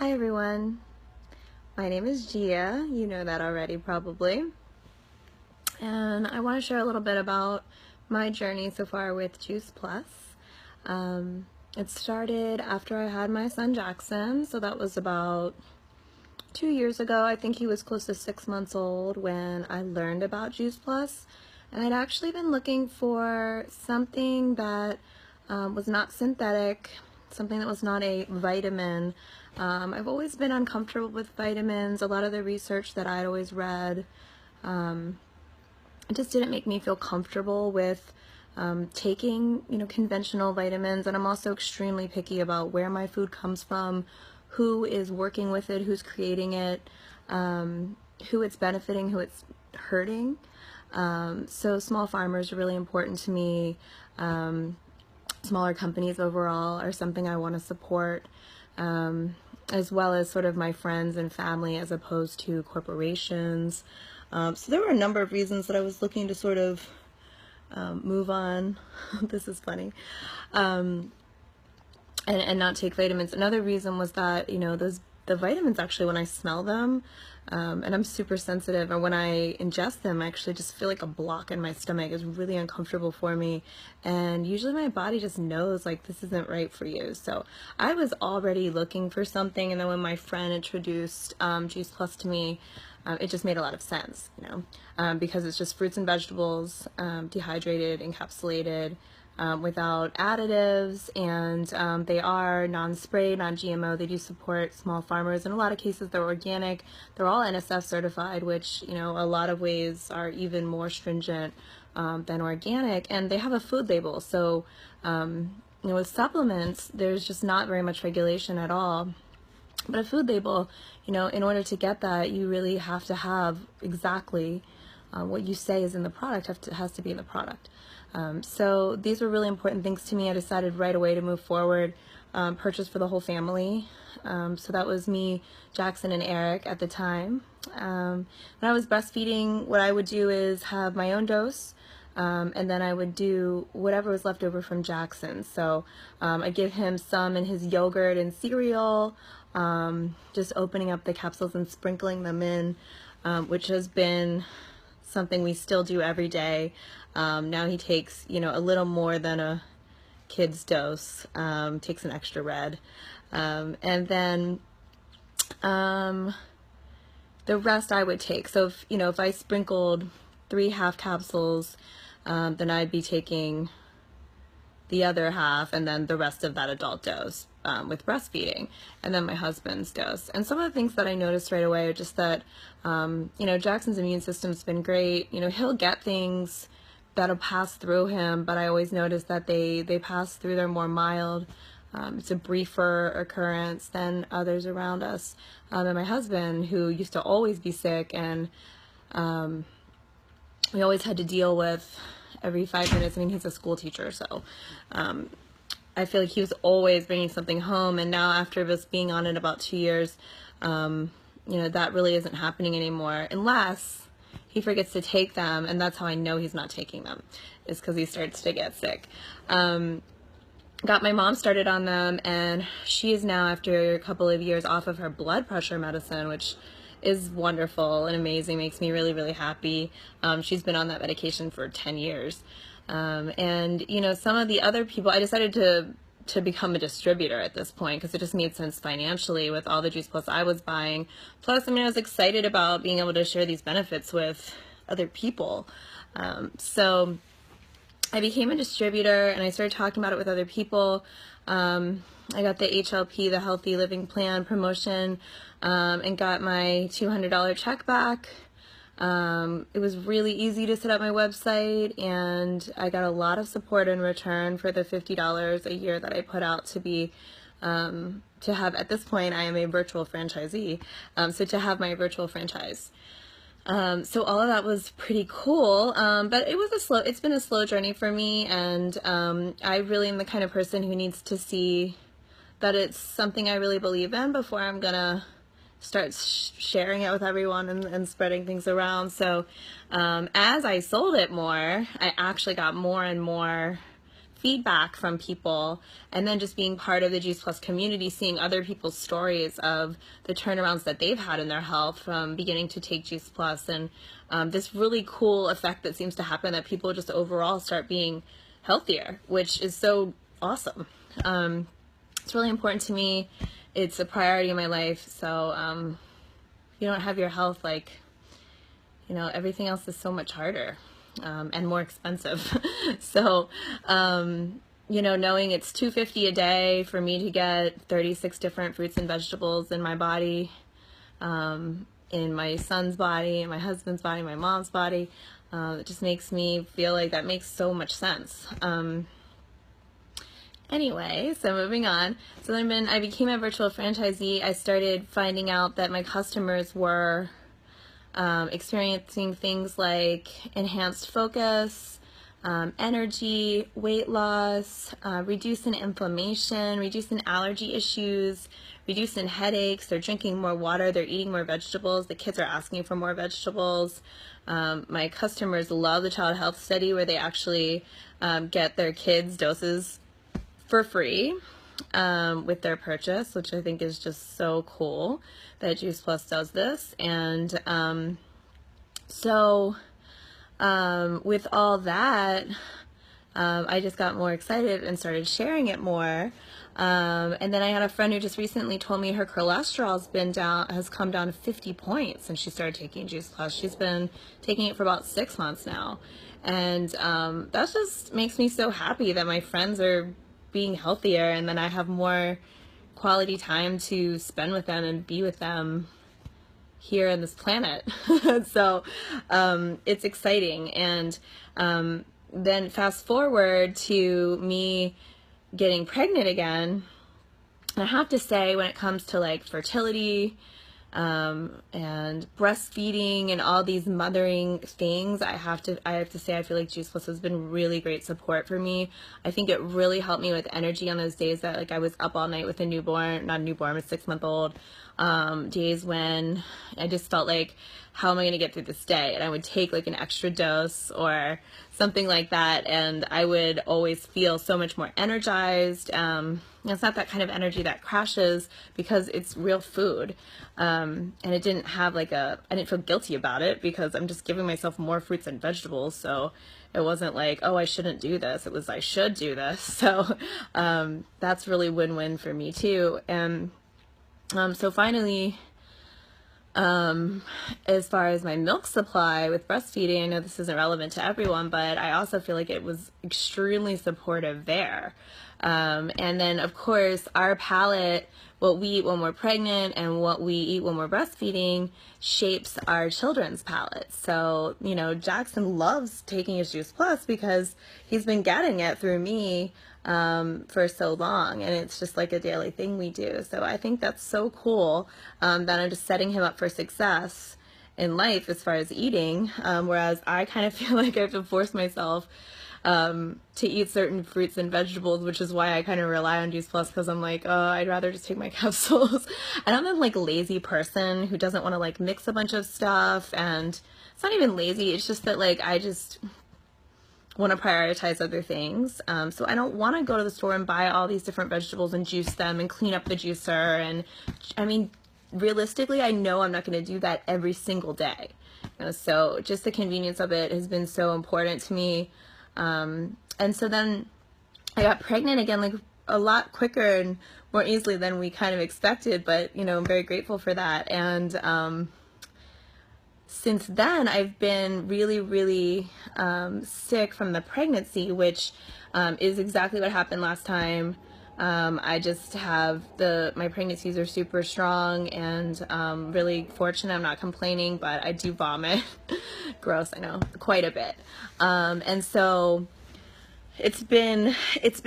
Hi everyone, my name is Gia, you know that already probably, and I want to share a little bit about my journey so far with Juice Plus. It started after I had my son Jackson, so that was about 2 years ago. I think he was close to 6 months old when I learned about Juice Plus, and I'd actually been looking for something that was not synthetic, something that was not a vitamin. I've always been uncomfortable with vitamins. A lot of the research that I'd always read, it just didn't make me feel comfortable with taking, conventional vitamins. And I'm also extremely picky about where my food comes from, who is working with it, who's creating it, who it's benefiting, who it's hurting. So small farmers are really important to me. Smaller companies overall are something I want to support, as well as sort of my friends and family as opposed to corporations. So there were a number of reasons that I was looking to sort of move on. This is funny. And not take vitamins. Another reason was that, the vitamins actually, when I smell them, and I'm super sensitive, and when I ingest them, I actually just feel like a block in my stomach. It's really uncomfortable for me, and usually my body just knows, like, this isn't right for you. So I was already looking for something, and then when my friend introduced Juice Plus to me, it just made a lot of sense, because it's just fruits and vegetables, dehydrated, encapsulated, without additives, and they are non-spray, non-GMO. They do support small farmers. In a lot of cases, they're organic. They're all NSF certified, which, a lot of ways are even more stringent than organic. And they have a food label. So, with supplements, there's just not very much regulation at all. But a food label, in order to get that, you really have to have exactly what you say is in the product, has to be in the product. So these were really important things to me. I decided right away to move forward, purchase for the whole family. So that was me, Jackson, and Eric at the time. When I was breastfeeding, what I would do is have my own dose, and then I would do whatever was left over from Jackson. So I give him some in his yogurt and cereal, just opening up the capsules and sprinkling them in, which has been something we still do every day. Now he takes, a little more than a kid's dose, takes an extra red. And then the rest I would take. So if I sprinkled 3 half capsules, then I'd be taking the other half, and then the rest of that adult dose with breastfeeding, and then my husband's dose. And some of the things that I noticed right away are just that, Jackson's immune system's been great. He'll get things that'll pass through him, but I always notice that they pass through, they're more mild. It's a briefer occurrence than others around us. And my husband, who used to always be sick, and we always had to deal with every 5 minutes. I mean, he's a school teacher, so I feel like he was always bringing something home. And now, after us being on it about 2 years, that really isn't happening anymore, unless he forgets to take them, and that's how I know he's not taking them, is because he starts to get sick. Got my mom started on them, and she is now, after a couple of years, off of her blood pressure medicine, which is wonderful and amazing, makes me really, really happy. She's been on that medication for 10 years. And, some of the other people, I decided to become a distributor at this point, because it just made sense financially with all the Juice Plus I was buying. Plus, I was excited about being able to share these benefits with other people. So I became a distributor, and I started talking about it with other people. I got the HLP, the Healthy Living Plan promotion, and got my $200 check back. It was really easy to set up my website, and I got a lot of support in return for the $50 a year that I put out to be, to have, at this point, I am a virtual franchisee, so to have my virtual franchise. So all of that was pretty cool, but it's been a slow journey for me, and I really am the kind of person who needs to see that it's something I really believe in before I'm gonna start sharing it with everyone and spreading things around. So as I sold it more, I actually got more and more feedback from people, and then just being part of the Juice Plus community, seeing other people's stories of the turnarounds that they've had in their health from beginning to take Juice Plus, and this really cool effect that seems to happen, that people just overall start being healthier, which is so awesome. It's really important to me. It's a priority in my life. So if you don't have your health, like, you know, everything else is so much harder and more expensive. So, you know, knowing it's $2.50 a day for me to get 36 different fruits and vegetables in my body, in my son's body, in my husband's body, my mom's body, it just makes me feel like that makes so much sense. Anyway, so moving on. So then I became a virtual franchisee, I started finding out that my customers were experiencing things like enhanced focus, energy, weight loss, reducing inflammation, reducing allergy issues, reducing headaches. They're drinking more water, they're eating more vegetables, the kids are asking for more vegetables. My customers love the child health study, where they actually get their kids doses for free with their purchase, which I think is just so cool that Juice Plus does this. And with all that, I just got more excited and started sharing it more. And then I had a friend who just recently told me her has come down to 50 points since she started taking Juice Plus. She's been taking it for about 6 months now. And that just makes me so happy that my friends are being healthier, and then I have more quality time to spend with them and be with them here on this planet. So it's exciting. And then fast forward to me getting pregnant again, and I have to say, when it comes to like fertility and breastfeeding and all these mothering things, I have to say I feel like Juice Plus has been really great support for me. I think it really helped me with energy on those days that like I was up all night with a 6-month-old, days when I just felt like, how am I going to get through this day? And I would take like an extra dose or something like that, and I would always feel so much more energized. It's not that kind of energy that crashes, because it's real food. And it didn't have like I didn't feel guilty about it, because I'm just giving myself more fruits and vegetables. So it wasn't like, oh, I shouldn't do this. It was, I should do this. So that's really win-win for me too. And so finally, as far as my milk supply with breastfeeding, I know this isn't relevant to everyone, but I also feel like it was extremely supportive there. And then of course our palate, what we eat when we're pregnant and what we eat when we're breastfeeding, shapes our children's palate. So, you know, Jackson loves taking his Juice Plus because he's been getting it through me for so long, and it's just like a daily thing we do. So I think that's so cool that I'm just setting him up for success in life as far as eating, whereas I kind of feel like I have to force myself to eat certain fruits and vegetables, which is why I kind of rely on Juice Plus, because I'm like, oh, I'd rather just take my capsules. And I'm a like lazy person who doesn't want to like mix a bunch of stuff, and it's not even lazy, it's just that like I just want to prioritize other things. So I don't want to go to the store and buy all these different vegetables and juice them and clean up the juicer. And I mean, realistically, I know I'm not going to do that every single day. You know, so just the convenience of it has been so important to me. And so then I got pregnant again, like a lot quicker and more easily than we kind of expected, but you know, I'm very grateful for that. And since then, I've been really, really sick from the pregnancy, which is exactly what happened last time. I just have my pregnancies are super strong, and really fortunate. I'm not complaining, but I do vomit. Gross, I know, quite a bit. And so it's been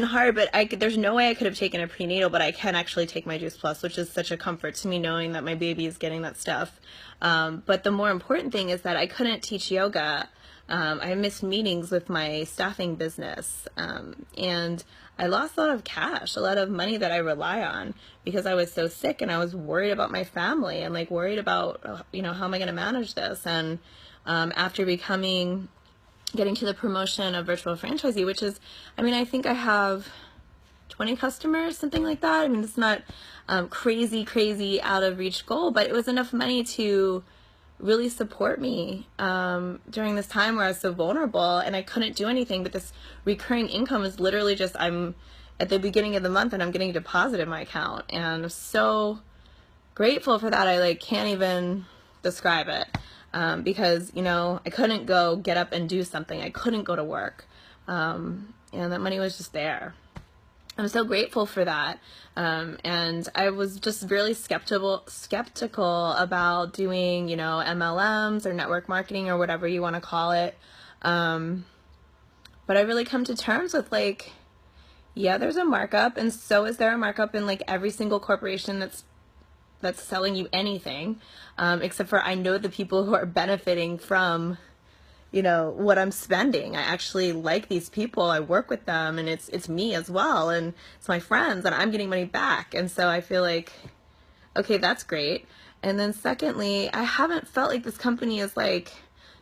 hard, but there's no way I could have taken a prenatal, but I can actually take my Juice Plus, which is such a comfort to me knowing that my baby is getting that stuff. But the more important thing is that I couldn't teach yoga. I missed meetings with my staffing business, and I lost a lot of cash, a lot of money that I rely on, because I was so sick and I was worried about my family and like worried about, you know, how am I going to manage this? And after becoming getting to the promotion of virtual franchisee, which is, I mean, I think I have 20 customers, something like that. I mean, it's not crazy out of reach goal, but it was enough money to really support me during this time where I was so vulnerable and I couldn't do anything. But this recurring income is literally just, I'm at the beginning of the month and I'm getting a deposit in my account, and I'm so grateful for that. I like can't even describe it because, you know, I couldn't go get up and do something. I couldn't go to work, and that money was just there. I'm so grateful for that. And I was just really skeptical about doing, you know, MLMs or network marketing or whatever you want to call it. But I really come to terms with, like, yeah, there's a markup, and so is there a markup in like every single corporation that's selling you anything, except for I know the people who are benefiting from, you know, what I'm spending. I actually like these people. I work with them, and it's me as well, and it's my friends, and I'm getting money back. And so I feel like, okay, that's great. And then secondly, I haven't felt like this company has like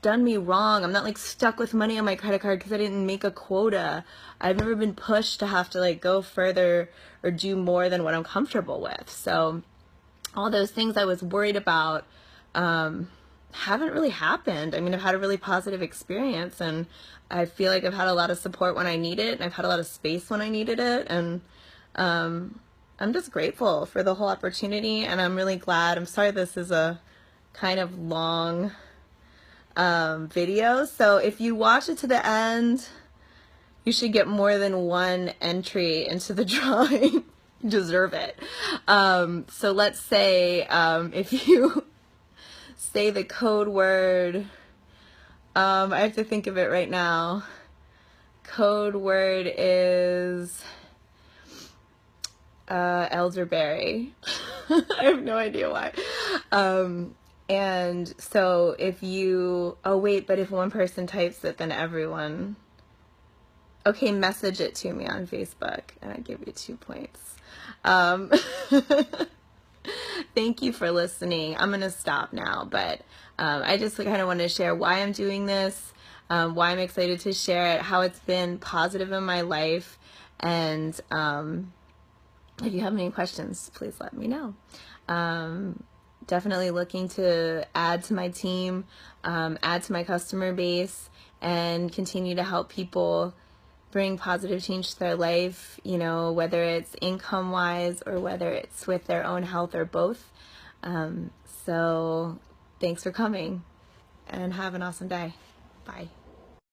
done me wrong. I'm not like stuck with money on my credit card because I didn't make a quota. I've never been pushed to have to like go further or do more than what I'm comfortable with. So all those things I was worried about haven't really happened. I mean, I've had a really positive experience, and I feel like I've had a lot of support when I need it, and I've had a lot of space when I needed it, and I'm just grateful for the whole opportunity, and I'm really glad. I'm sorry this is a kind of long video, so if you watch it to the end, you should get more than one entry into the drawing. You deserve it. So let's say if you say the code word, I have to think of it right now. Code word is elderberry. I have no idea why. And so if you, oh wait, but if one person types it, then everyone. Okay, message it to me on Facebook, and I give you 2 points. Thank you for listening. I'm going to stop now, but I just kind of want to share why I'm doing this, why I'm excited to share it, how it's been positive in my life, and if you have any questions, please let me know. Definitely looking to add to my team, add to my customer base, and continue to help people bring positive change to their life, you know, whether it's income-wise or whether it's with their own health or both. So thanks for coming, and have an awesome day. Bye.